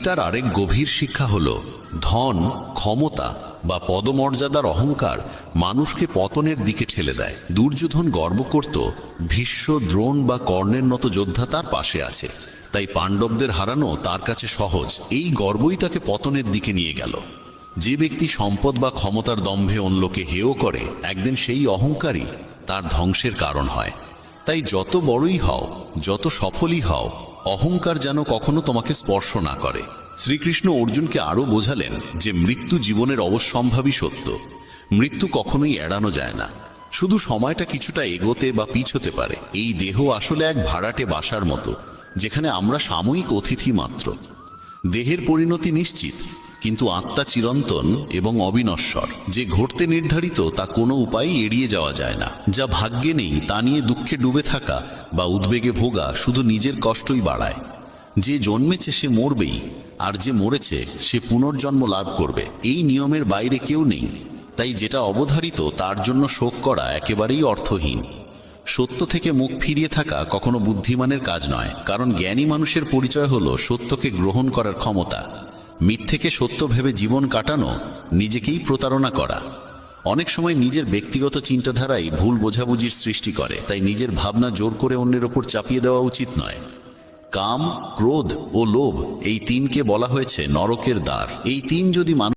তার আরেক গভীর শিক্ষা হল ধন, ক্ষমতা বা পদমর্যাদার অহংকার মানুষকে পতনের দিকে ঠেলে দেয়। দুর্যোধন গর্ব করত ভীষ্ম, দ্রোণ বা কর্ণের মতো যোদ্ধা তার পাশে আছে, তাই পাণ্ডবদের হারানো তার কাছে সহজ। এই গর্বই তাকে পতনের দিকে নিয়ে গেল। যে ব্যক্তি সম্পদ বা ক্ষমতার দম্ভে অন্যকে হেয় করে, একদিন সেই অহংকারই তার ধ্বংসের কারণ হয়। তাই যত বড়ই হও, যত সফলই হও, অহংকার যেন কখনো তোমাকে স্পর্শ না করে। শ্রীকৃষ্ণ অর্জুনকে আরও বোঝালেন যে মৃত্যু জীবনের অবশ্যম্ভাবী সত্য। মৃত্যু কখনোই এড়ানো যায় না, শুধু সময়টা কিছুটা এগোতে বা পিছোতে পারে। এই দেহ আসলে এক ভাড়াটে বাসার মতো, যেখানে আমরা সাময়িক অতিথি মাত্র। দেহের পরিণতি নিশ্চিত, কিন্তু আত্মা চিরন্তন এবং অবিনশ্বর। যে ঘটতে নির্ধারিত তা কোনো উপায় এড়িয়ে যাওয়া যায় না। যা ভাগ্যে নেই তা নিয়ে দুঃখে ডুবে থাকা বা উদ্বেগে ভোগা শুধু নিজের কষ্টই বাড়ায়। যে জন্মেছে সে মরবেই, আর যে মরেছে সে পুনর্জন্ম লাভ করবে। এই নিয়মের বাইরে কেউ নেই, তাই যেটা অবধারিত তার জন্য শোক করা একেবারেই অর্থহীন। সত্য থেকে মুখ ফিরিয়ে থাকা কখনো বুদ্ধিমানের কাজ নয়, কারণ জ্ঞানী মানুষের পরিচয় হলো সত্যকে গ্রহণ করার ক্ষমতা। মিথ্যেকে সত্য ভেবে জীবন কাটানো নিজেকেই প্রতারণা করা। অনেক সময় নিজের ব্যক্তিগত চিন্তাধারাই ভুল বোঝাবুঝির সৃষ্টি করে, তাই নিজের ভাবনা জোর করে অন্যের ওপর চাপিয়ে দেওয়া উচিত নয়। কাম, ক্রোধ ও লোভ, এই তিনকে বলা হয়েছে নরকের দ্বার। এই তিন যদি